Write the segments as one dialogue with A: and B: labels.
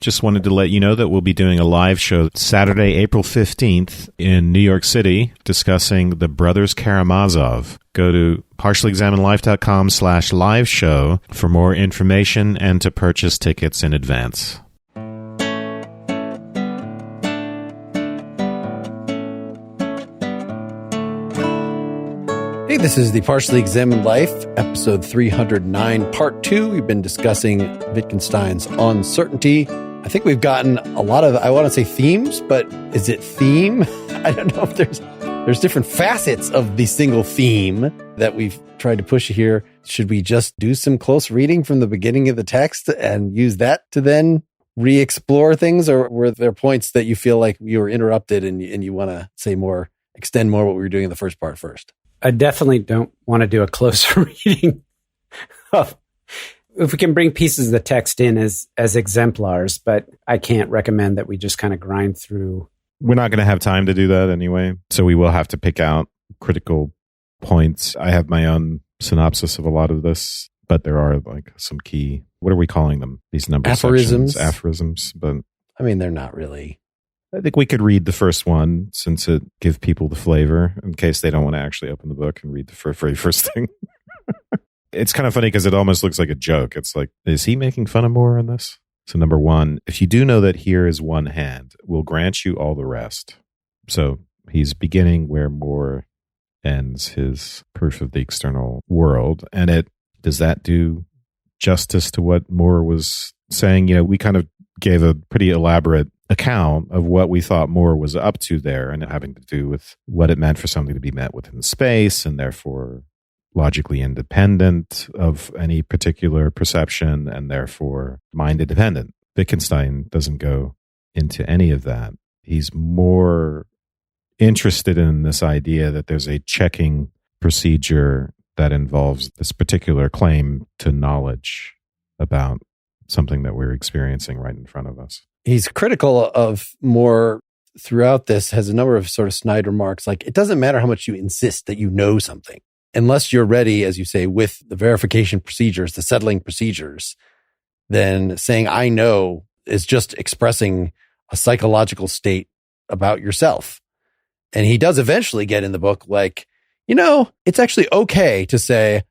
A: Just wanted to let you know that we'll be doing a live show Saturday, April 15th in New York City discussing the Brothers Karamazov. Go to partiallyexaminedlife.com/live show for more information and to purchase tickets in advance.
B: Hey, this is the Partially Examined Life, episode 309, part 2. We've been discussing Wittgenstein's Uncertainty. I think we've gotten a lot of, I want to say themes, but is it theme? I don't know if there's different facets of the single theme that we've tried to push here. Should we just do some close reading from the beginning of the text and use that to then re-explore things? Or were there points that you feel like you were interrupted and you want to say more, extend more what we were doing in the first part first?
C: I definitely don't want to do a closer reading of, if we can bring pieces of the text in as exemplars, but I can't recommend that we just kind of grind through.
A: We're not going to have time to do that anyway, so we will have to pick out critical points. I have my own synopsis of a lot of this, but there are like some key, what are we calling them? These number
B: aphorisms.
A: Aphorisms, but
B: I mean, they're not really.
A: I think we could read the first one since it gives people the flavor in case they don't want to actually open the book and read the very first thing. It's kind of funny because it almost looks like a joke. It's like, is he making fun of Moore in this? So number one, if you do know that here is one hand, we'll grant you all the rest. So he's beginning where Moore ends his proof of the external world. And does that do justice to what Moore was saying? You know, we kind of gave a pretty elaborate account of what we thought Moore was up to there, and having to do with what it meant for something to be met within space and therefore logically independent of any particular perception and therefore mind independent. Wittgenstein doesn't go into any of that. He's more interested in this idea that there's a checking procedure that involves this particular claim to knowledge about something that we're experiencing right in front of us.
B: He's critical of Moore throughout this, has a number of sort of snide remarks, like it doesn't matter how much you insist that you know something. Unless you're ready, as you say, with the verification procedures, the settling procedures, then saying I know is just expressing a psychological state about yourself. And he does eventually get in the book like, you know, it's actually okay to say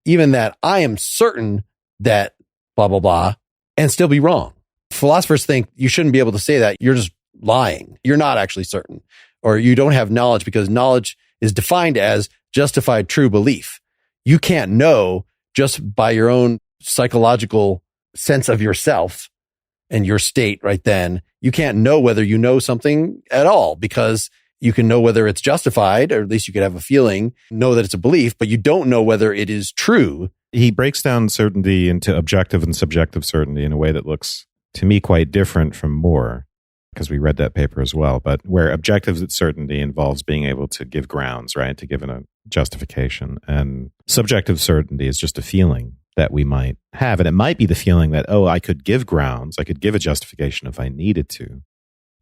B: even that I am certain that blah, blah, blah, and still be wrong. Philosophers think you shouldn't be able to say that. You're just lying. You're not actually certain, or you don't have knowledge because knowledge is defined as justified true belief. You can't know just by your own psychological sense of yourself and your state right then. You can't know whether you know something at all because you can know whether it's justified, or at least you could have a feeling, know that it's a belief, but you don't know whether it is true.
A: He breaks down certainty into objective and subjective certainty in a way that looks, to me, quite different from Moore, because we read that paper as well, but where objective certainty involves being able to give grounds, right, to give a justification. And subjective certainty is just a feeling that we might have. And it might be the feeling that, oh, I could give grounds, I could give a justification if I needed to.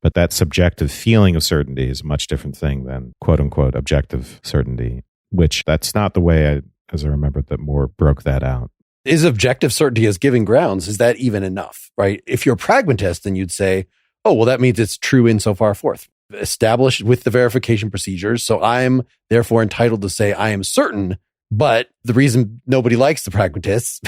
A: But that subjective feeling of certainty is a much different thing than quote unquote objective certainty, which that's not the way as I remembered that Moore broke that out.
B: Is objective certainty as giving grounds, is that even enough, right? If you're a pragmatist, then you'd say, oh, well, that means it's true insofar forth, established with the verification procedures. So I'm therefore entitled to say I am certain. But the reason nobody likes the pragmatists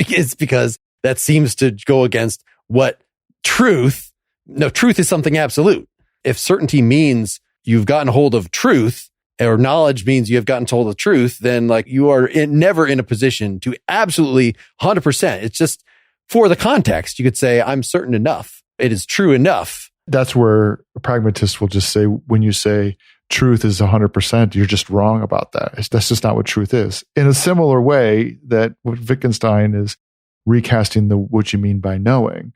B: is because that seems to go against what truth is something absolute. If certainty means you've gotten hold of truth, or knowledge means you have gotten told the truth, then like you are never in a position to absolutely 100%. It's just for the context. You could say, I'm certain enough. It is true enough.
D: That's where a pragmatist will just say, when you say truth is 100%, you're just wrong about that. That's just not what truth is. In a similar way that what Wittgenstein is recasting what you mean by knowing.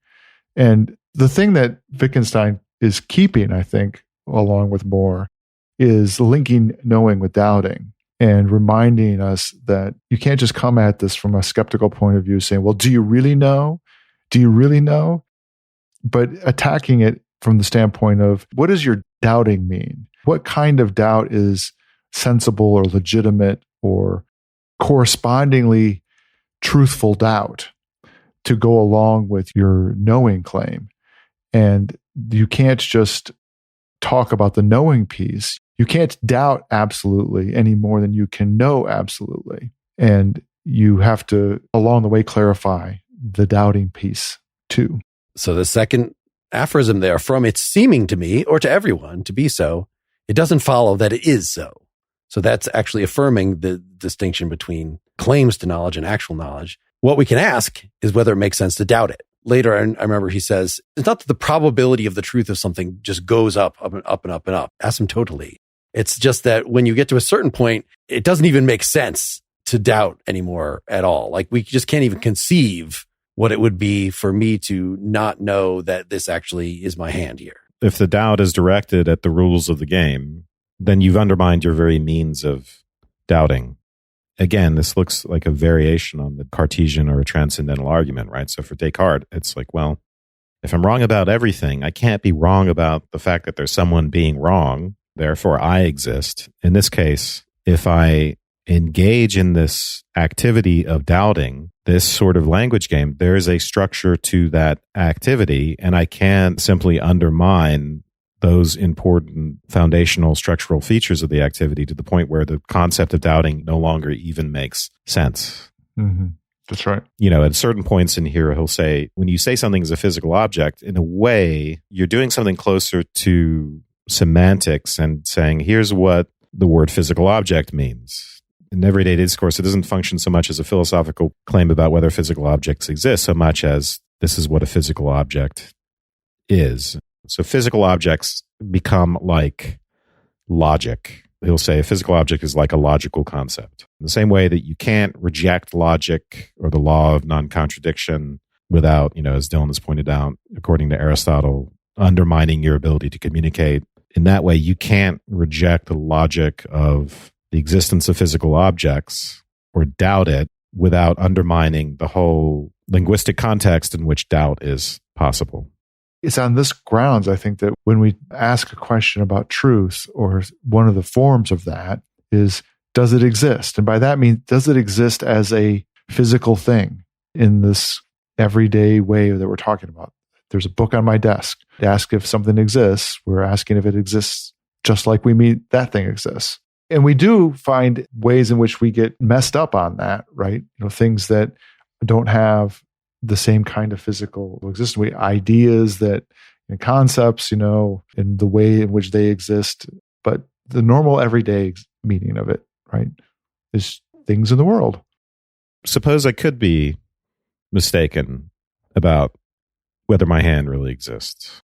D: And the thing that Wittgenstein is keeping, I think, along with Moore, is linking knowing with doubting and reminding us that you can't just come at this from a skeptical point of view saying, well, do you really know? Do you really know? But attacking it from the standpoint of, what does your doubting mean? What kind of doubt is sensible or legitimate or correspondingly truthful doubt to go along with your knowing claim? And you can't just talk about the knowing piece. You can't doubt absolutely any more than you can know absolutely. And you have to, along the way, clarify the doubting piece too.
B: So the second aphorism there, from it's seeming to me or to everyone to be so, it doesn't follow that it is so. So that's actually affirming the distinction between claims to knowledge and actual knowledge. What we can ask is whether it makes sense to doubt it. Later, I remember he says, it's not that the probability of the truth of something just goes up and up and up and up asymptotally. It's just that when you get to a certain point, it doesn't even make sense to doubt anymore at all. Like we just can't even conceive what it would be for me to not know that this actually is my hand here.
A: If the doubt is directed at the rules of the game, then you've undermined your very means of doubting. Again, this looks like a variation on the Cartesian or a transcendental argument, right? So for Descartes, it's like, well, if I'm wrong about everything, I can't be wrong about the fact that there's someone being wrong. Therefore, I exist. In this case, if I engage in this activity of doubting, this sort of language game, there is a structure to that activity, and I can't simply undermine those important foundational structural features of the activity to the point where the concept of doubting no longer even makes sense.
D: Mm-hmm. That's right.
A: You know, at certain points in here, he'll say, when you say something is a physical object, in a way, you're doing something closer to semantics and saying, here's what the word physical object means. In everyday discourse, it doesn't function so much as a philosophical claim about whether physical objects exist, so much as this is what a physical object is. So physical objects become like logic. He'll say a physical object is like a logical concept. In the same way that you can't reject logic or the law of non-contradiction without, as Dylan has pointed out, according to Aristotle, undermining your ability to communicate. In that way, you can't reject the logic of the existence of physical objects or doubt it without undermining the whole linguistic context in which doubt is possible.
D: It's on this grounds, I think, that when we ask a question about truth, or one of the forms of that is, does it exist? And by that means, does it exist as a physical thing in this everyday way that we're talking about? There's a book on my desk. To ask if something exists, we're asking if it exists just like we mean that thing exists. And we do find ways in which we get messed up on that, right? Things that don't have the same kind of physical existence. Ideas that, concepts, in the way in which they exist. But the normal everyday meaning of it, right, is things in the world.
A: Suppose I could be mistaken about whether my hand really exists.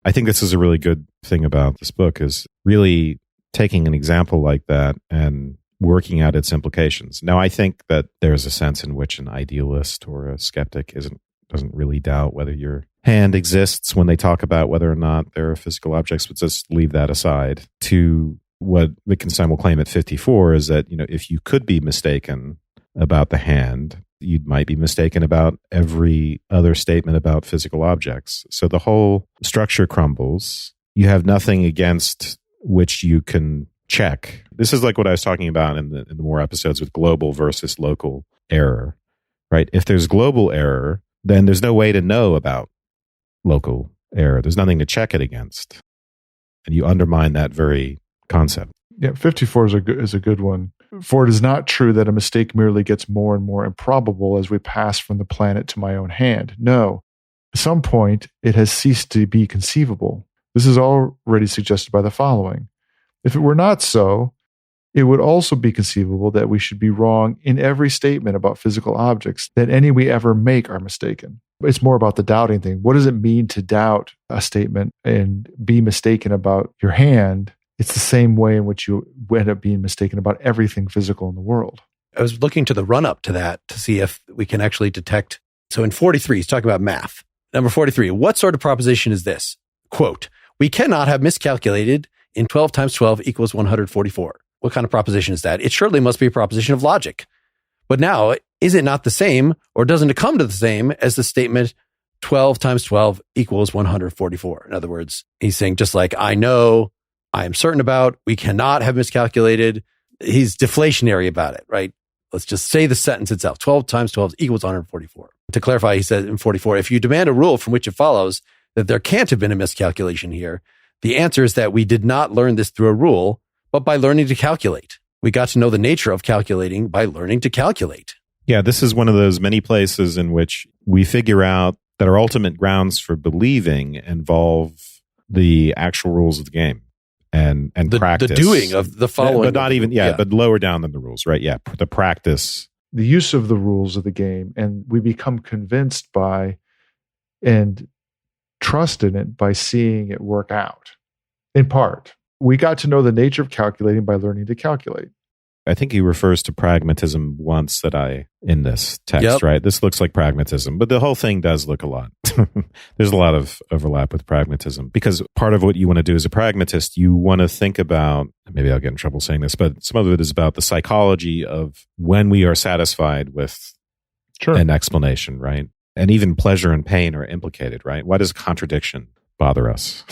A: I think this is a really good thing about this book, is really taking an example like that and working out its implications. Now, I think that there's a sense in which an idealist or a skeptic doesn't really doubt whether your hand exists when they talk about whether or not there are physical objects, but just leave that aside. To what Wittgenstein will claim at 54 is that, if you could be mistaken about the hand, you might be mistaken about every other statement about physical objects. So the whole structure crumbles. You have nothing against which you can check. This is like what I was talking about in the more episodes with global versus local error, right? If there's global error, then there's no way to know about local error. There's nothing to check it against. And you undermine that very concept.
D: Yeah, 54 is a good one. For it is not true that a mistake merely gets more and more improbable as we pass from the planet to my own hand. No, at some point it has ceased to be conceivable. This is already suggested by the following. If it were not so, it would also be conceivable that we should be wrong in every statement about physical objects, that any we ever make are mistaken. It's more about the doubting thing. What does it mean to doubt a statement and be mistaken about your hand? It's the same way in which you end up being mistaken about everything physical in the world.
B: I was looking to the run-up to that to see if we can actually detect. So in 43, he's talking about math. Number 43, what sort of proposition is this? Quote, we cannot have miscalculated in 12 times 12 equals 144. What kind of proposition is that? It surely must be a proposition of logic. But now, is it not the same, or doesn't it come to the same as the statement 12 times 12 equals 144? In other words, he's saying just like I know, I am certain about, we cannot have miscalculated. He's deflationary about it, right? Let's just say the sentence itself. 12 times 12 equals 144. To clarify, he says in 44, if you demand a rule from which it follows that there can't have been a miscalculation here, the answer is that we did not learn this through a rule, but by learning to calculate. We got to know the nature of calculating by learning to calculate.
A: Yeah, this is one of those many places in which we figure out that our ultimate grounds for believing involve the actual rules of the game and practice.
B: The doing of the following.
A: But not even, but lower down than the rules, right? Yeah, the practice.
D: The use of the rules of the game, and we become convinced by and trust in it by seeing it work out. In part, we got to know the nature of calculating by learning to calculate.
A: I think he refers to pragmatism once in this text, right? This looks like pragmatism, but the whole thing does look a lot. There's a lot of overlap with pragmatism because part of what you want to do as a pragmatist, you want to think about, maybe I'll get in trouble saying this, but some of it is about the psychology of when we are satisfied with an explanation, right? And even pleasure and pain are implicated, right? Why does contradiction bother us?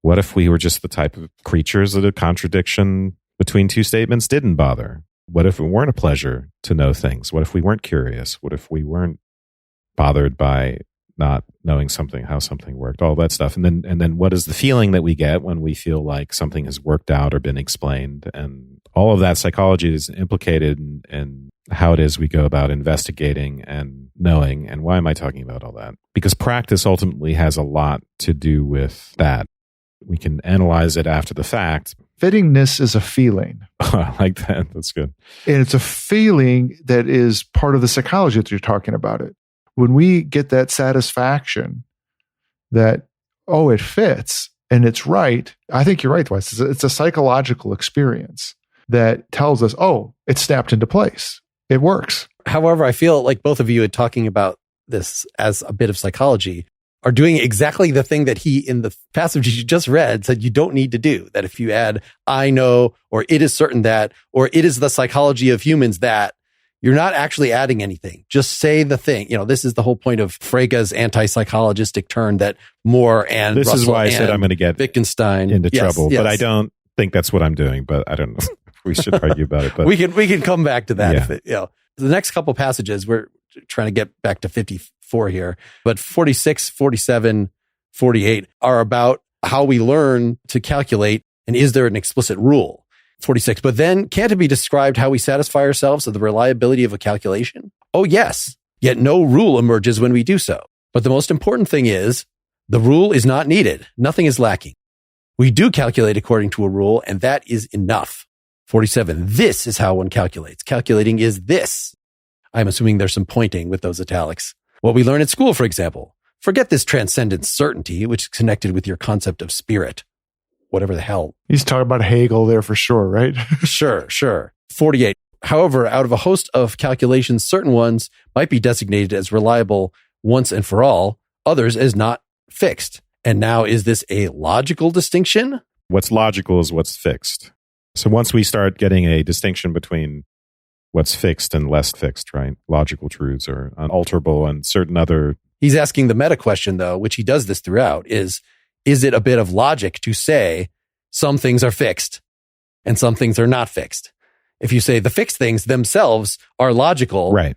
A: What if we were just the type of creatures that a contradiction between two statements didn't bother? What if it weren't a pleasure to know things? What if we weren't curious? What if we weren't bothered by not knowing how something worked? All that stuff. And then what is the feeling that we get when we feel like something has worked out or been explained? And all of that psychology is implicated in how it is we go about investigating and knowing. And why am I talking about all that? Because practice ultimately has a lot to do with that. We can analyze it after the fact.
D: Fittingness is a feeling.
A: I like that. That's good.
D: And it's a feeling that is part of the psychology that you're talking about it. When we get that satisfaction that, it fits and it's right, I think you're right, Wes. It's a psychological experience that tells us, it snapped into place. It works.
B: However, I feel like both of you are talking about this as a bit of psychology, are doing exactly the thing that he, in the passages you just read, said you don't need to do. That if you add, I know, or it is certain that, or it is the psychology of humans that, you're not actually adding anything. Just say the thing. This is the whole point of Frege's anti-psychologistic turn that Moore and
A: This
B: Russell
A: is why I said I'm going to get
B: Wittgenstein
A: into trouble. But I don't think that's what I'm doing. But I don't know. We should argue about it. But
B: we can come back to that. The next couple passages, we're trying to get back to 54 here, but 46, 47, 48 are about how we learn to calculate and is there an explicit rule? 46, but then can't it be described how we satisfy ourselves of the reliability of a calculation? Oh, yes. Yet no rule emerges when we do so. But the most important thing is the rule is not needed. Nothing is lacking. We do calculate according to a rule, and that is enough. 47, this is how one calculates. Calculating is this. I'm assuming there's some pointing with those italics. What we learn at school, for example. Forget this transcendent certainty, which is connected with your concept of spirit. Whatever the hell.
D: He's talking about Hegel there for sure, right?
B: Sure. 48. However, out of a host of calculations, certain ones might be designated as reliable once and for all, others as not fixed. And now, is this a logical distinction?
A: What's logical is what's fixed. So once we start getting a distinction between what's fixed and less fixed, right? Logical truths are unalterable and certain other...
B: He's asking the meta question, though, which he does this throughout, is it a bit of logic to say some things are fixed and some things are not fixed? If you say the fixed things themselves are logical.
A: Right.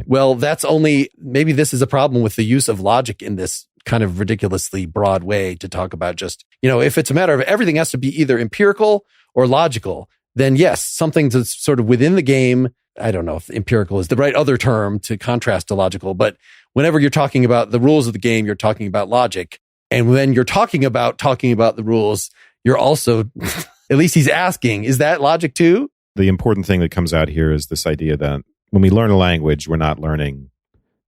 B: Well, maybe this is a problem with the use of logic in this kind of ridiculously broad way to talk about just, if it's a matter of everything has to be either empirical or logical, then yes, something that's sort of within the game. I don't know if empirical is the right other term to contrast to logical, but whenever you're talking about the rules of the game, you're talking about logic. And when you're talking about the rules, you're also, at least he's asking, is that logic too?
A: The important thing that comes out here is this idea that when we learn a language, we're not learning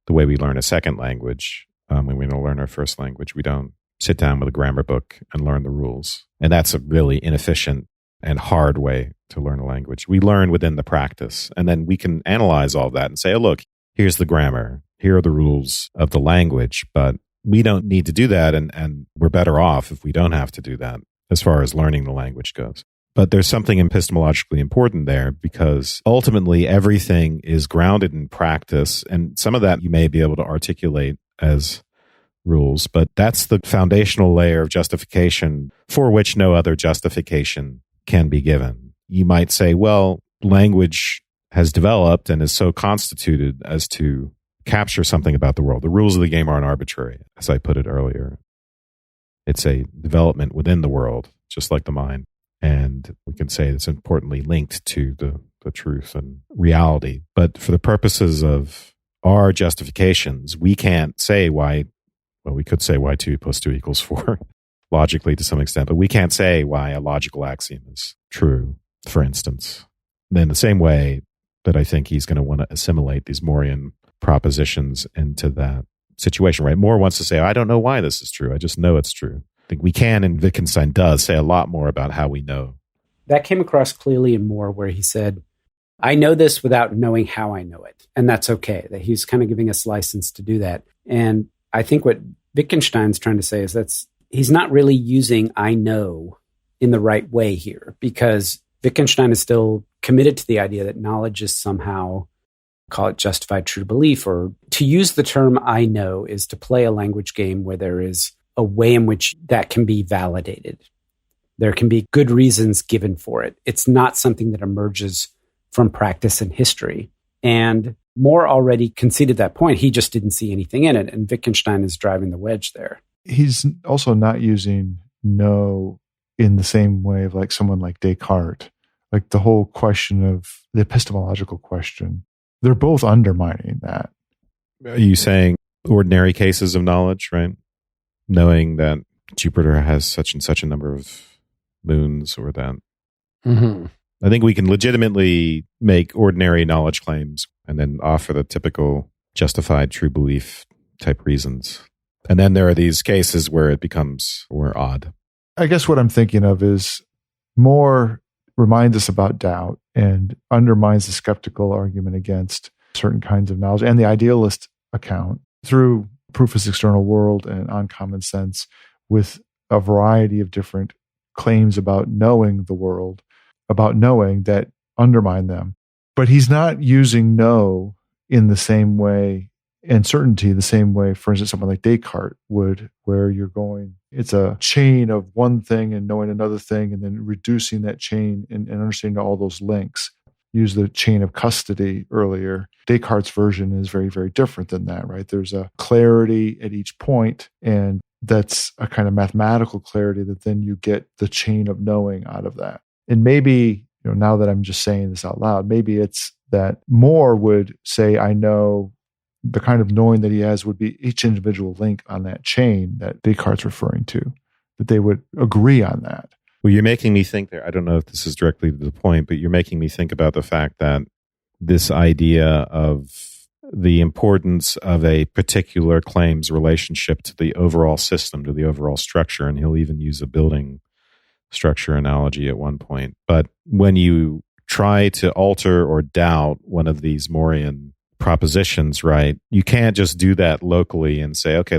A: the way we learn a second language. When we learn our first language, we don't sit down with a grammar book and learn the rules. And that's a really inefficient and hard way to learn a language. We learn within the practice, and then we can analyze all that and say, oh, look, here's the grammar. Here are the rules of the language, but we don't need to do that, and we're better off if we don't have to do that as far as learning the language goes. But there's something epistemologically important there because ultimately everything is grounded in practice, and some of that you may be able to articulate as rules, but that's the foundational layer of justification for which no other justification can be given. You might say, well, language has developed and is so constituted as to capture something about the world. The rules of the game aren't arbitrary, as I put it earlier. It's a development within the world, just like the mind. And we can say it's importantly linked to the truth and reality. But for the purposes of our justifications, we can't say why, well, we could say why 2 + 2 = 4, logically to some extent, but we can't say why a logical axiom is true, for instance. In the same way that I think he's going to want to assimilate these Morean propositions into that situation, right? Moore wants to say, I don't know why this is true. I just know it's true. I think we can, and Wittgenstein does, say a lot more about how we know.
C: That came across clearly in Moore, where he said, I know this without knowing how I know it. And that's okay. That he's kind of giving us license to do that. And I think what Wittgenstein's trying to say is he's not really using I know in the right way here, because Wittgenstein is still committed to the idea that knowledge is somehow, call it justified true belief, or to use the term I know is to play a language game where there is a way in which that can be validated. There can be good reasons given for it. It's not something that emerges from practice and history. And Moore already conceded that point. He just didn't see anything in it. And Wittgenstein is driving the wedge there.
D: He's also not using know in the same way of like someone like Descartes. Like the whole question of the epistemological question, they're both undermining that.
A: Are you saying ordinary cases of knowledge, right? Knowing that Jupiter has such and such a number of moons, or that.
B: Mm-hmm.
A: I think we can legitimately make ordinary knowledge claims and then offer the typical justified true belief type reasons. And then there are these cases where it becomes more odd.
D: I guess what I'm thinking of is Moore reminds us about doubt and undermines the skeptical argument against certain kinds of knowledge and the idealist account through proof is external world and on common sense, with a variety of different claims about knowing the world, about knowing that undermine them. But he's not using know in the same way, and certainty the same way, for instance, someone like Descartes would, where you're going, it's a chain of one thing and knowing another thing, and then reducing that chain and understanding all those links. Use the chain of custody earlier. Descartes' version is very, very different than that, right? There's a clarity at each point, and that's a kind of mathematical clarity that then you get the chain of knowing out of that. And maybe, now that I'm just saying this out loud, maybe it's that Moore would say, I know, the kind of knowing that he has would be each individual link on that chain that Descartes' referring to, that they would agree on that.
A: Well, you're making me think there. I don't know if this is directly to the point, but you're making me think about the fact that this idea of the importance of a particular claim's relationship to the overall system, to the overall structure, and he'll even use a building structure analogy at one point. But when you try to alter or doubt one of these Morean propositions, right, you can't just do that locally and say, okay,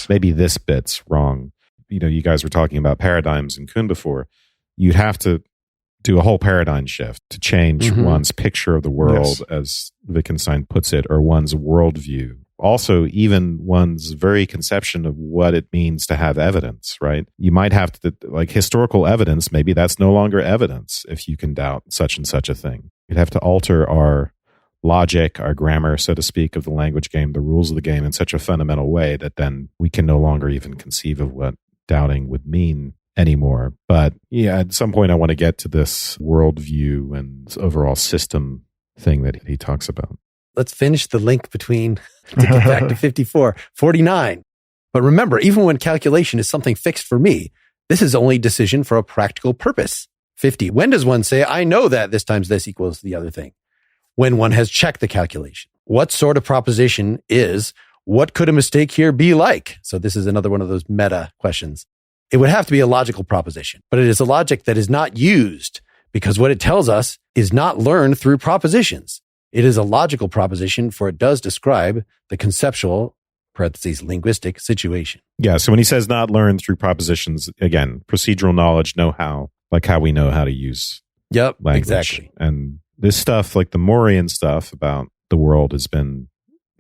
A: maybe this bit's wrong. You guys were talking about paradigms in Kuhn before. You'd have to do a whole paradigm shift to change one's picture of the world, as Wittgenstein puts it, or one's worldview. Also, even one's very conception of what it means to have evidence, right? You might have to, like historical evidence, maybe that's no longer evidence if you can doubt such and such a thing. You'd have to alter our logic, our grammar, so to speak, of the language game, the rules of the game in such a fundamental way that then we can no longer even conceive of what doubting would mean anymore. But yeah, at some point I want to get to this worldview and this overall system thing that he talks about.
B: Let's finish the link between, to get back to 54, 49. But remember, even when calculation is something fixed for me, this is only decision for a practical purpose. 50. When does one say, I know that this times this equals the other thing? When one has checked the calculation. What sort of proposition is, what could a mistake here be like? So this is another one of those meta questions. It would have to be a logical proposition, but it is a logic that is not used because what it tells us is not learned through propositions. It is a logical proposition, for it does describe the conceptual, parentheses, linguistic situation.
A: Yeah, so when he says not learned through propositions, again, procedural knowledge, know-how, like how we know how to use language.
B: Exactly.
A: And this stuff, like the Morean stuff about the world, has been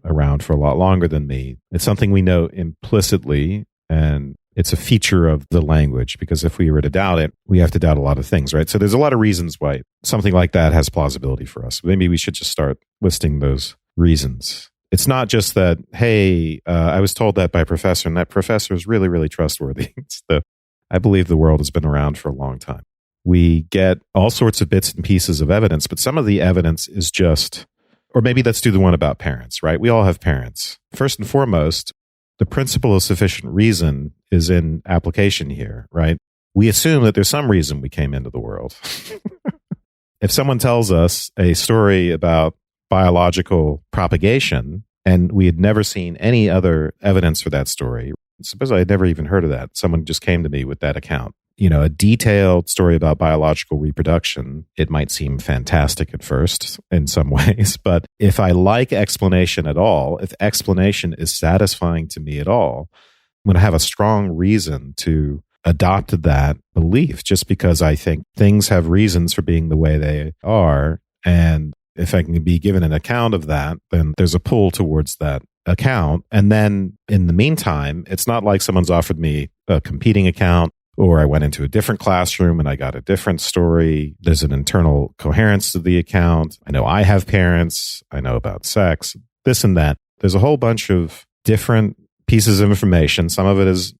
A: around for a lot longer than me. It's something we know implicitly, and it's a feature of the language, because if we were to doubt it, we have to doubt a lot of things, right? So there's a lot of reasons why something like that has plausibility for us. Maybe we should just start listing those reasons. It's not just that, hey, I was told that by a professor, and that professor is really, really trustworthy. I believe the world has been around for a long time. We get all sorts of bits and pieces of evidence, but some of the evidence is just, or maybe let's do the one about parents, right? We all have parents. First and foremost, the principle of sufficient reason is in application here, right? We assume that there's some reason we came into the world. If someone tells us a story about biological propagation and we had never seen any other evidence for that story, suppose I had never even heard of that. Someone just came to me with that account. A detailed story about biological reproduction, it might seem fantastic at first in some ways, but if I like explanation at all, if explanation is satisfying to me at all, I'm going to have a strong reason to adopt that belief just because I think things have reasons for being the way they are. And if I can be given an account of that, then there's a pull towards that account. And then in the meantime, it's not like someone's offered me a competing account, or I went into a different classroom and I got a different story. There's an internal coherence to the account. I know I have parents. I know about sex, this and that. There's a whole bunch of different pieces of information. Some of it is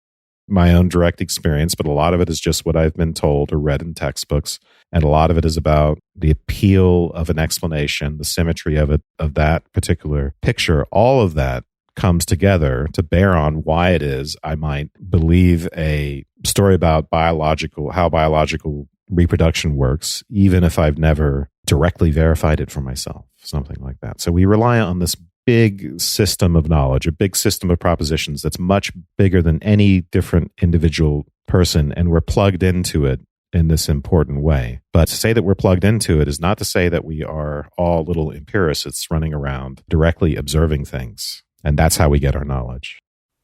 A: my own direct experience, but a lot of it is just what I've been told or read in textbooks. And a lot of it is about the appeal of an explanation, the symmetry of it, of that particular picture. All of that comes together to bear on why it is I might believe a story about how biological reproduction works, even if I've never directly verified it for myself, something like that. So we rely on this big system of knowledge, a big system of propositions that's much bigger than any different individual person, and we're plugged into it in this important way. But to say that we're plugged into it is not to say that we are all little empiricists running around directly observing things. And that's how we get our knowledge.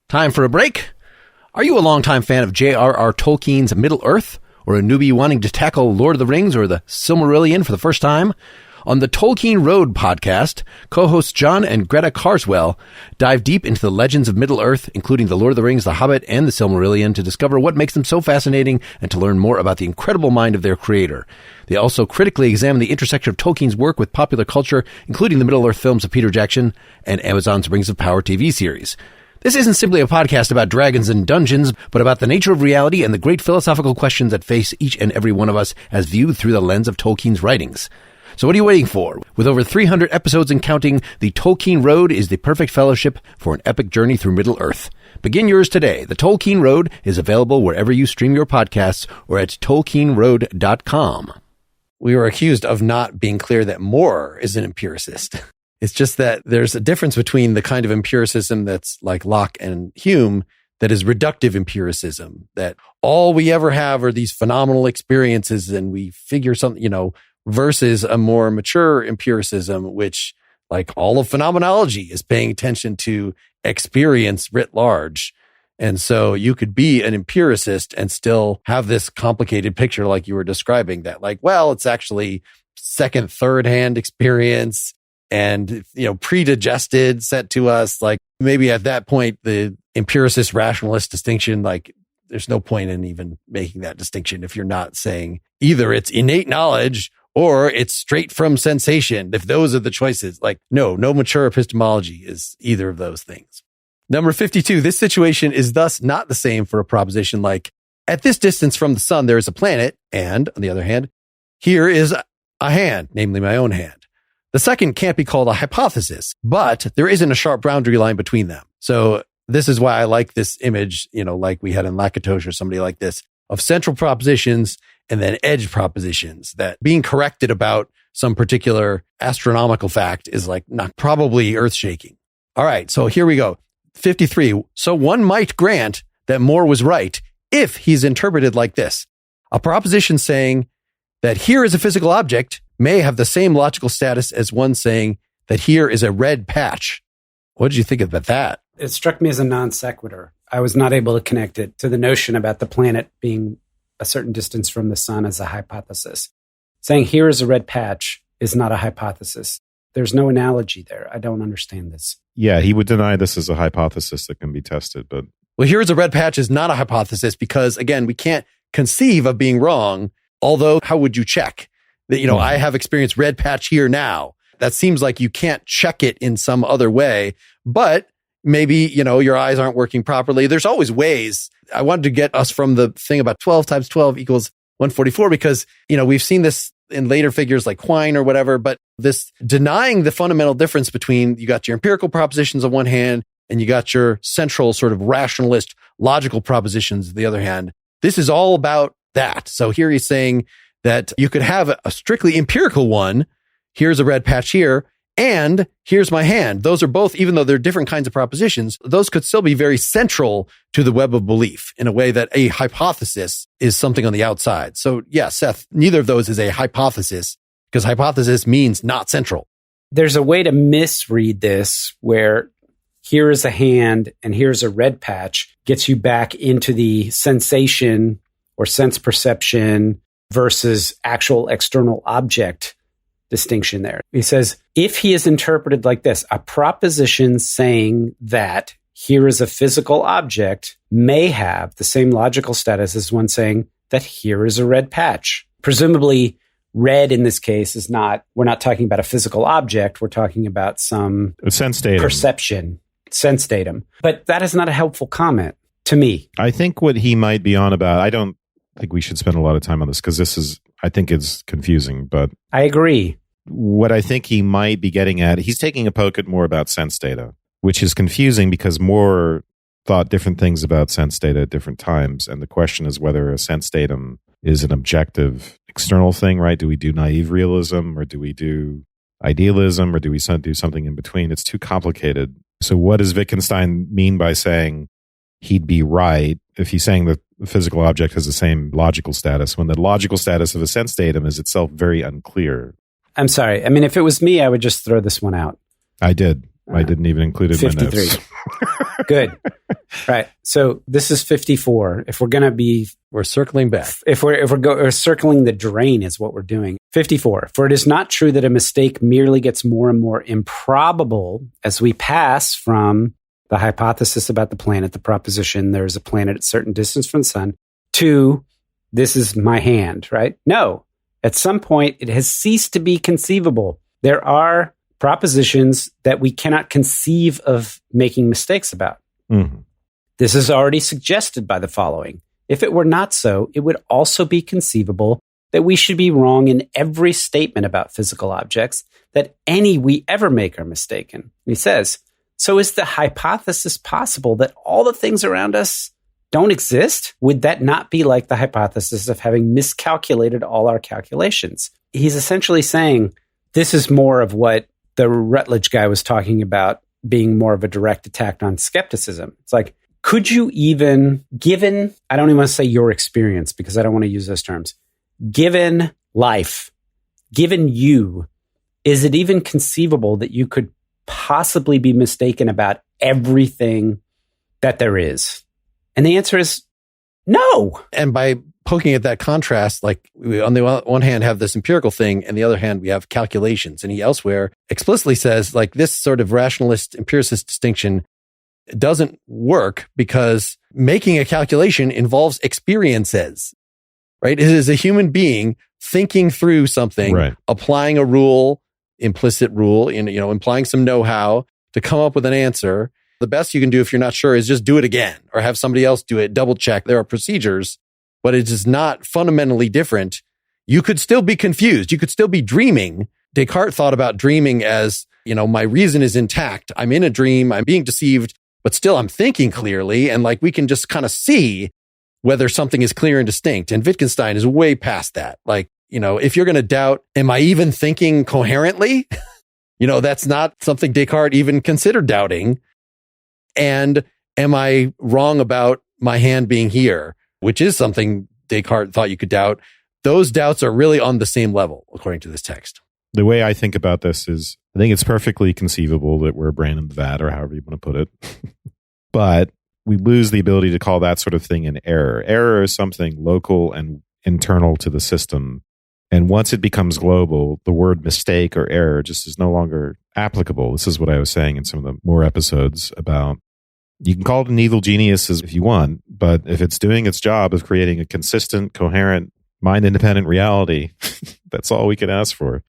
B: Time for a break. Are you a longtime fan of J.R.R. Tolkien's Middle-earth, or a newbie wanting to tackle Lord of the Rings or the Silmarillion for the first time? On the Tolkien Road podcast, co-hosts John and Greta Carswell dive deep into the legends of Middle-earth, including The Lord of the Rings, The Hobbit, and The Silmarillion, to discover what makes them so fascinating and to learn more about the incredible mind of their creator. They also critically examine the intersection of Tolkien's work with popular culture, including the Middle-earth films of Peter Jackson and Amazon's Rings of Power TV series. This isn't simply a podcast about dragons and dungeons, but about the nature of reality and the great philosophical questions that face each and every one of us as viewed through the lens of Tolkien's writings. So what are you waiting for? With over 300 episodes and counting, the Tolkien Road is the perfect fellowship for an epic journey through Middle-earth. Begin yours today. The Tolkien Road is available wherever you stream your podcasts or at tolkienroad.com. We were accused of not being clear that Moore is an empiricist. It's just that there's a difference between the kind of empiricism that's like Locke and Hume that is reductive empiricism, that all we ever have are these phenomenal experiences and we figure something, versus a more mature empiricism, which, like all of phenomenology, is paying attention to experience writ large. And so you could be an empiricist and still have this complicated picture like you were describing, that it's actually second, third hand experience and, predigested, set to us. Like maybe at that point, the empiricist rationalist distinction, there's no point in even making that distinction if you're not saying either it's innate knowledge or it's straight from sensation. If those are the choices, no mature epistemology is either of those things. Number 52, this situation is thus not the same for a proposition like, at this distance from the sun, there is a planet, and on the other hand, here is a hand, namely my own hand. The second can't be called a hypothesis, but there isn't a sharp boundary line between them. So this is why I like this image, like we had in Lakatos or somebody like this, of central propositions and then edge propositions, that being corrected about some particular astronomical fact is not probably earth shaking. All right. So here we go. 53. So one might grant that Moore was right if he's interpreted like this. A proposition saying that here is a physical object may have the same logical status as one saying that here is a red patch. What did you think about that?
C: It struck me as a non sequitur. I was not able to connect it to the notion about the planet being a certain distance from the sun as a hypothesis. Saying here is a red patch is not a hypothesis. There's no analogy there. I don't understand this.
A: Yeah, he would deny this as a hypothesis that can be tested, but...
B: Well, here is a red patch is not a hypothesis because, again, we can't conceive of being wrong. Although, how would you check that, I have experienced red patch here now? That seems like you can't check it in some other way, but maybe, your eyes aren't working properly. There's always ways. I wanted to get us from the thing about 12 times 12 equals 144 because, we've seen this in later figures like Quine or whatever, but this denying the fundamental difference between you got your empirical propositions on one hand and you got your central sort of rationalist logical propositions on the other hand. This is all about that. So here he's saying that you could have a strictly empirical one. Here's a red patch here. And here's my hand. Those are both, even though they're different kinds of propositions, those could still be very central to the web of belief in a way that a hypothesis is something on the outside. So yeah, Seth, neither of those is a hypothesis because hypothesis means not central.
C: There's a way to misread this where here is a hand and here's a red patch gets you back into the sensation or sense perception versus actual external object distinction there. He says, if he is interpreted like this, a proposition saying that here is a physical object may have the same logical status as one saying that here is a red patch. Presumably, red in this case is not, we're not talking about a physical object, we're talking about some
A: sense datum.
C: Perception, sense datum. But that is not a helpful comment to me.
A: I think what he might be on about, I don't think we should spend a lot of time on this because this is, I think it's confusing, but
C: I agree.
A: What I think he might be getting at, he's taking a poke at more about sense data, which is confusing because Moore thought different things about sense data at different times. And the question is whether a sense datum is an objective external thing, right? Do we do naive realism or do we do idealism or do we do something in between? It's too complicated. So what does Wittgenstein mean by saying he'd be right if he's saying that the physical object has the same logical status when the logical status of a sense datum is itself very unclear?
C: I'm sorry. I mean, if it was me, I would just throw this one out.
A: I did. I didn't even include it in my notes.
C: Good. Right. So this is 54. If we're going to be...
B: We're circling back.
C: If we're circling the drain is what we're doing. 54. For it is not true that a mistake merely gets more and more improbable as we pass from the hypothesis about the planet, the proposition there's a planet at a certain distance from the sun, to this is my hand, right? No. At some point, it has ceased to be conceivable. There are propositions that we cannot conceive of making mistakes about.
A: Mm-hmm.
C: This is already suggested by the following. If it were not so, it would also be conceivable that we should be wrong in every statement about physical objects, that any we ever make are mistaken. He says, so is the hypothesis possible that all the things around us don't exist? Would that not be like the hypothesis of having miscalculated all our calculations? He's essentially saying this is more of what the Rutledge guy was talking about being more of a direct attack on skepticism. It's like, could you even, given, I don't even want to say your experience because I don't want to use those terms, given life, given you, is it even conceivable that you could possibly be mistaken about everything that there is? And the answer is no.
B: And by poking at that contrast, like we, on the one hand have this empirical thing, and the other hand we have calculations. And he elsewhere explicitly says like this sort of rationalist empiricist distinction doesn't work because making a calculation involves experiences, right? It is a human being thinking through something,
A: right,
B: applying a rule, implicit rule, implying some know-how to come up with an answer. The best you can do if you're not sure is just do it again or have somebody else do it, double check. There are procedures, but it is not fundamentally different. You could still be confused. You could still be dreaming. Descartes thought about dreaming as, my reason is intact. I'm in a dream. I'm being deceived, but still I'm thinking clearly. And like we can just kind of see whether something is clear and distinct. And Wittgenstein is way past that. Like, if you're going to doubt, am I even thinking coherently? That's not something Descartes even considered doubting. And am I wrong about my hand being here, which is something Descartes thought you could doubt? Those doubts are really on the same level, according to this text.
A: The way I think about this is, I think it's perfectly conceivable that we're a brain in the vat, or however you want to put it. But we lose the ability to call that sort of thing an error. Error is something local and internal to the system. And once it becomes global, the word mistake or error just is no longer applicable. This is what I was saying in some of the more episodes about, you can call it an evil genius if you want, but if it's doing its job of creating a consistent, coherent, mind-independent reality, that's all we can ask for.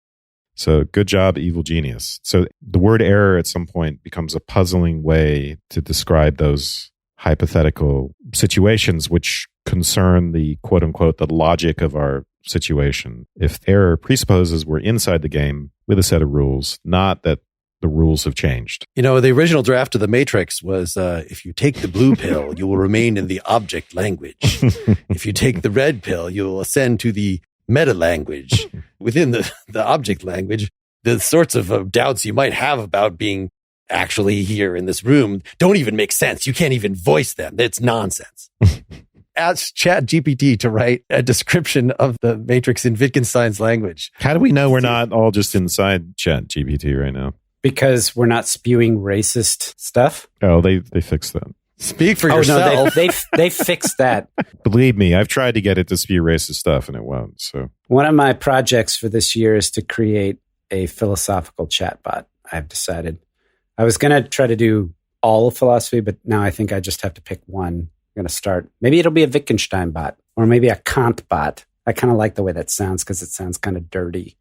A: So good job, evil genius. So the word error at some point becomes a puzzling way to describe those hypothetical situations which concern the quote unquote the logic of our situation. If error presupposes we're inside the game with a set of rules, not that the rules have changed.
B: You know, the original draft of The Matrix was, if you take the blue pill, you will remain in the object language. If you take the red pill, you will ascend to the meta language. Within the object language, the sorts of doubts you might have about being actually here in this room don't even make sense. You can't even voice them. It's nonsense. Ask ChatGPT to write a description of the Matrix in Wittgenstein's language.
A: How do we know we're not all just inside ChatGPT right now?
C: Because we're not spewing racist stuff.
A: Oh, they fixed that.
B: Speak for yourself.
C: No, they fixed that.
A: Believe me, I've tried to get it to spew racist stuff and it won't. So
C: one of my projects for this year is to create a philosophical chatbot. I've decided. I was going to try to do all of philosophy, but now I think I just have to pick one. I'm going to start. Maybe it'll be a Wittgenstein bot or maybe a Kant bot. I kind of like the way that sounds because it sounds kind of dirty.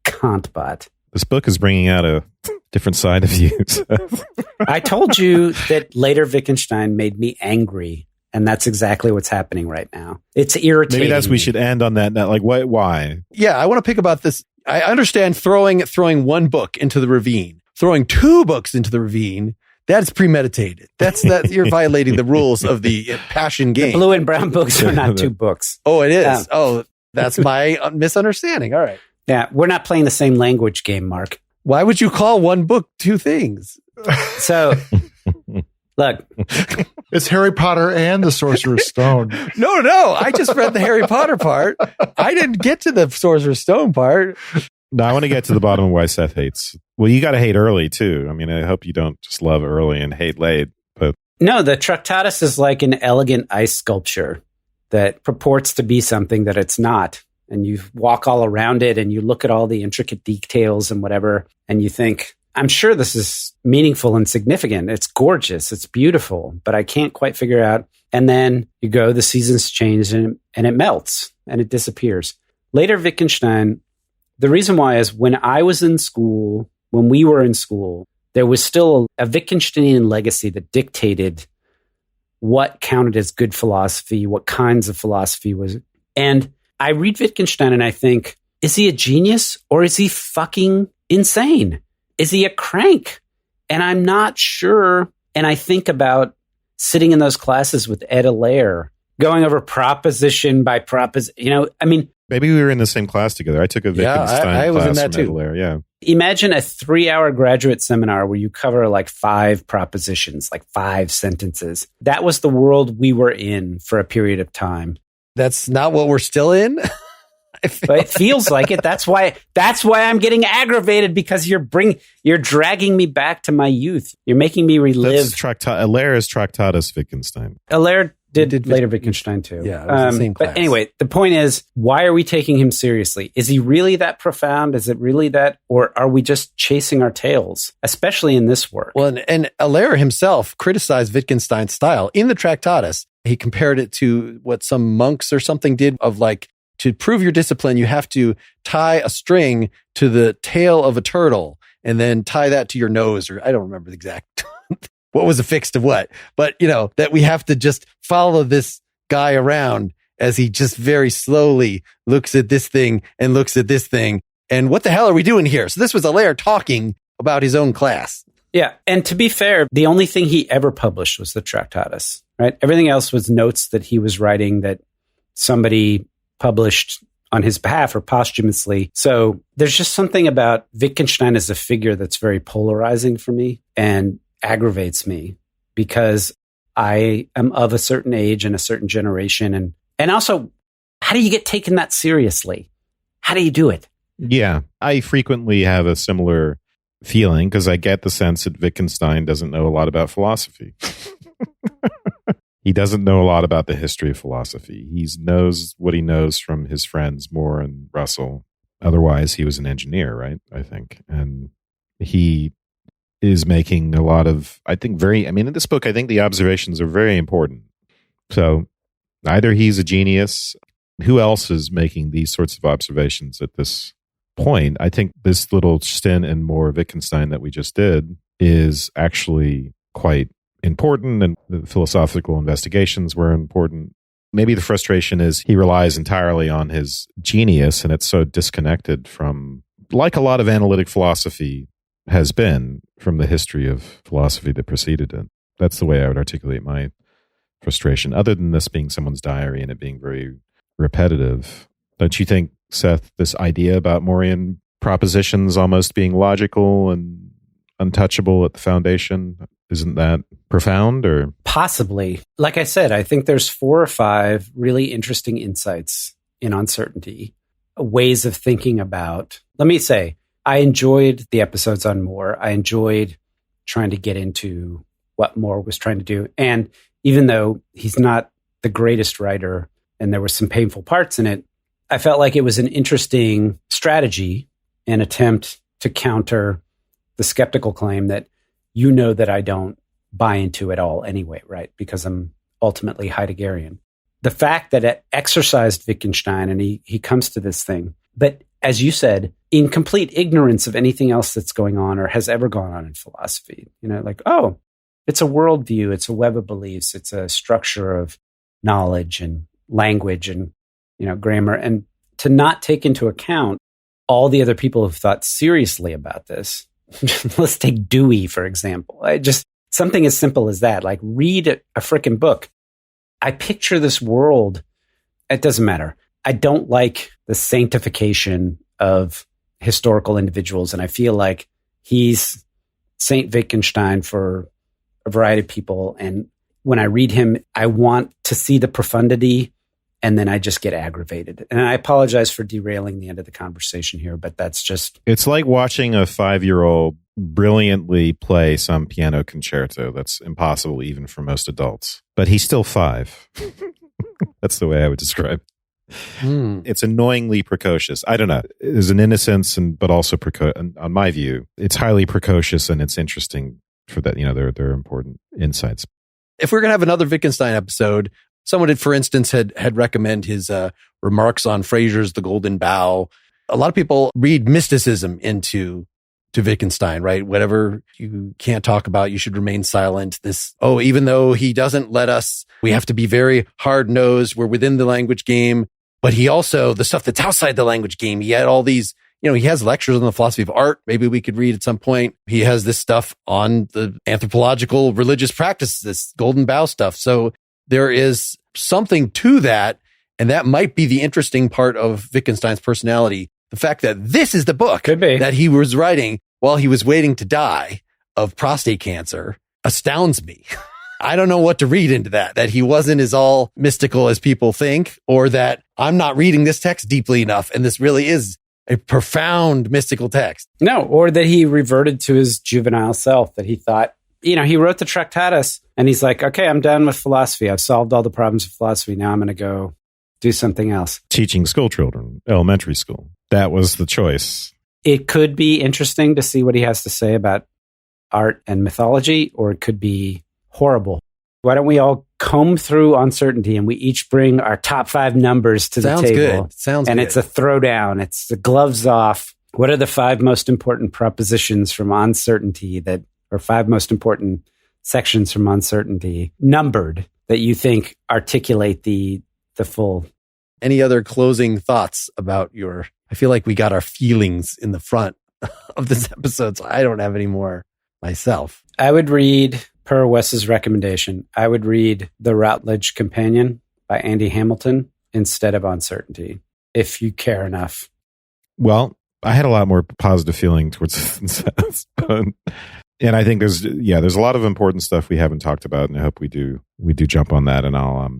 C: Kant bot.
A: This book is bringing out a different side of you.
C: I told you that later Wittgenstein made me angry, and that's exactly what's happening right now. It's irritating.
A: Maybe we should end on that. Like, what? Why?
B: Yeah, I want to pick about this. I understand throwing one book into the ravine, throwing two books into the ravine. That's premeditated. That's you're violating the rules of the passion game.
C: The blue and brown books are not two books.
B: Oh, it is. Oh, that's my misunderstanding. All right.
C: Yeah, we're not playing the same language game, Mark.
B: Why would you call one book two things?
C: So, look.
D: It's Harry Potter and the Sorcerer's Stone.
B: No. I just read the Harry Potter part. I didn't get to the Sorcerer's Stone part.
A: No, I want to get to the bottom of why Seth hates. Well, you got to hate early, too. I mean, I hope you don't just love early and hate late. But
C: no, the Tractatus is like an elegant ice sculpture that purports to be something that it's not. And you walk all around it and you look at all the intricate details and whatever, and you think, I'm sure this is meaningful and significant. It's gorgeous. It's beautiful, but I can't quite figure out. And then you go, the seasons change and it melts and it disappears. Later, Wittgenstein, the reason why is when I was in school, when we were in school, there was still a Wittgensteinian legacy that dictated what counted as good philosophy, what kinds of philosophy was. And I read Wittgenstein and I think, is he a genius or is he fucking insane? Is he a crank? And I'm not sure. And I think about sitting in those classes with Ed Allaire, going over proposition by proposition.
A: maybe we were in the same class together. I took a Wittgenstein
B: I was
A: class
B: in that
A: from Ed
B: too.
A: Allaire, yeah.
C: Imagine a 3-hour graduate seminar where you cover like 5 propositions, like 5 sentences. That was the world we were in for a period of time.
B: That's not what we're still in.
C: But it feels like it. That's why I'm getting aggravated because you're dragging me back to my youth. You're making me relive.
A: Allaire is Tractatus Wittgenstein.
C: Allaire did later Wittgenstein too.
B: Yeah, it was the same class.
C: But anyway, the point is, why are we taking him seriously? Is he really that profound? Is it really that, or are we just chasing our tails, especially in this work?
B: Well, and Allaire himself criticized Wittgenstein's style in the Tractatus. He compared it to what some monks or something did of like, to prove your discipline, you have to tie a string to the tail of a turtle and then tie that to your nose, or I don't remember the exact what was affixed to what, but that we have to just follow this guy around as he just very slowly looks at this thing and looks at this thing. And what the hell are we doing here? So this was Allaire talking about his own class.
C: Yeah. And to be fair, the only thing he ever published was the Tractatus, right? Everything else was notes that he was writing that somebody published on his behalf or posthumously. So there's just something about Wittgenstein as a figure that's very polarizing for me and aggravates me because I am of a certain age and a certain generation. And also, how do you get taken that seriously? How do you do it?
A: Yeah, I frequently have a similar feeling because I get the sense that Wittgenstein doesn't know a lot about philosophy. He doesn't know a lot about the history of philosophy. He knows what he knows from his friends Moore and Russell. Otherwise, he was an engineer, right? I think. And he is making a lot of, in this book, I think the observations are very important. So either he's a genius. Who else is making these sorts of observations at this point. I think this little stint and more Wittgenstein that we just did is actually quite important, and the philosophical investigations were important. Maybe the frustration is he relies entirely on his genius, and it's so disconnected from, like a lot of analytic philosophy has been, from the history of philosophy that preceded it. That's the way I would articulate my frustration, other than this being someone's diary and it being very repetitive. Don't you think, Seth, this idea about Morean propositions almost being logical and untouchable at the foundation, isn't that profound? Or
C: possibly? Like I said, I think there's 4 or 5 really interesting insights in uncertainty, ways of thinking about. Let me say, I enjoyed the episodes on Moore. I enjoyed trying to get into what Moore was trying to do. And even though he's not the greatest writer and there were some painful parts in it, I felt like it was an interesting strategy, an attempt to counter the skeptical claim that that I don't buy into at all anyway, right? Because I'm ultimately Heideggerian. The fact that it exercised Wittgenstein and he comes to this thing, but as you said, in complete ignorance of anything else that's going on or has ever gone on in philosophy, like, oh, it's a worldview, it's a web of beliefs, it's a structure of knowledge and language and, grammar. And to not take into account all the other people who've thought seriously about this. Let's take Dewey, for example. Something as simple as that, like read a freaking book. I picture this world. It doesn't matter. I don't like the sanctification of historical individuals. And I feel like he's Saint Wittgenstein for a variety of people. And when I read him, I want to see the profundity, and then I just get aggravated. And I apologize for derailing the end of the conversation here, but that's just...
A: It's like watching a 5-year-old brilliantly play some piano concerto that's impossible even for most adults. But he's still 5. That's the way I would describe it. It's annoyingly precocious. I don't know. There's an innocence, but also, on my view, it's highly precocious, and it's interesting for that. They're important insights.
B: If we're going to have another Wittgenstein episode, someone had, for instance, had recommend his remarks on Fraser's The Golden Bough. A lot of people read mysticism into Wittgenstein, right? Whatever you can't talk about, you should remain silent. Even though he doesn't let us, we have to be very hard-nosed. We're within the language game. But he also, the stuff that's outside the language game, he had all these, he has lectures on the philosophy of art. Maybe we could read at some point. He has this stuff on the anthropological religious practices, this Golden Bough stuff. So there is something to that. And that might be the interesting part of Wittgenstein's personality. The fact that this is the book that he was writing while he was waiting to die of prostate cancer astounds me. I don't know what to read into that he wasn't as all mystical as people think, or that I'm not reading this text deeply enough. And this really is a profound mystical text.
C: No, or that he reverted to his juvenile self, that he thought, he wrote the Tractatus and he's like, okay, I'm done with philosophy. I've solved all the problems of philosophy. Now I'm going to go do something else.
A: Teaching school children, elementary school. That was the choice.
C: It could be interesting to see what he has to say about art and mythology, or it could be horrible. Why don't we all comb through uncertainty and we each bring our top 5 numbers to the table?
B: Good. Sounds
C: and
B: good.
C: It's a throwdown. It's the gloves off. What are the 5 most important propositions from uncertainty or 5 most important sections from uncertainty, numbered, that you think articulate the full?
B: Any other closing thoughts about I feel like we got our feelings in the front of this episode, so I don't have any more myself.
C: I would read, per Wes's recommendation, I would read The Routledge Companion by Andy Hamilton instead of Uncertainty, if you care enough.
A: Well, I had a lot more positive feeling towards this. And I think there's a lot of important stuff we haven't talked about, and I hope we do jump on that, and I'll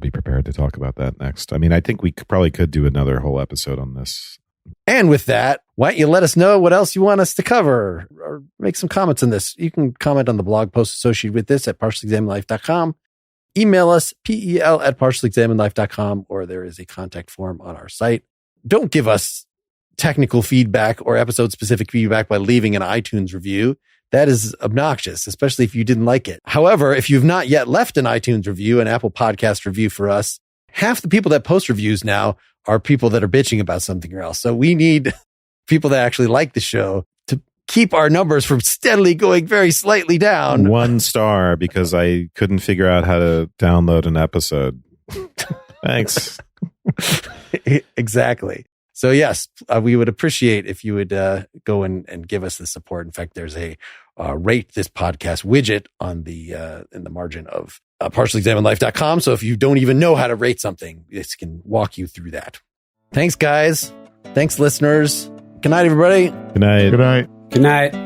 A: be prepared to talk about that next. I mean, I think we probably could do another whole episode on this.
B: And with that, why don't you let us know what else you want us to cover, or make some comments on this. You can comment on the blog post associated with this at partiallyexaminedlife.com. Email us, pel@partiallyexaminedlife.com, or there is a contact form on our site. Don't give us technical feedback or episode-specific feedback by leaving an iTunes review. That is obnoxious, especially if you didn't like it. However, if you've not yet left an iTunes review, an Apple Podcast review for us, half the people that post reviews now are people that are bitching about something else. So we need people that actually like the show to keep our numbers from steadily going very slightly down.
A: 1 star because I couldn't figure out how to download an episode. Thanks.
B: Exactly. So yes, we would appreciate if you would go and give us the support. In fact, there's a rate this podcast widget on the in the margin of partiallyexaminedlife.com. So if you don't even know how to rate something, this can walk you through that. Thanks, guys. Thanks, listeners. Good night, everybody.
A: Good night.
D: Good night.
C: Good night.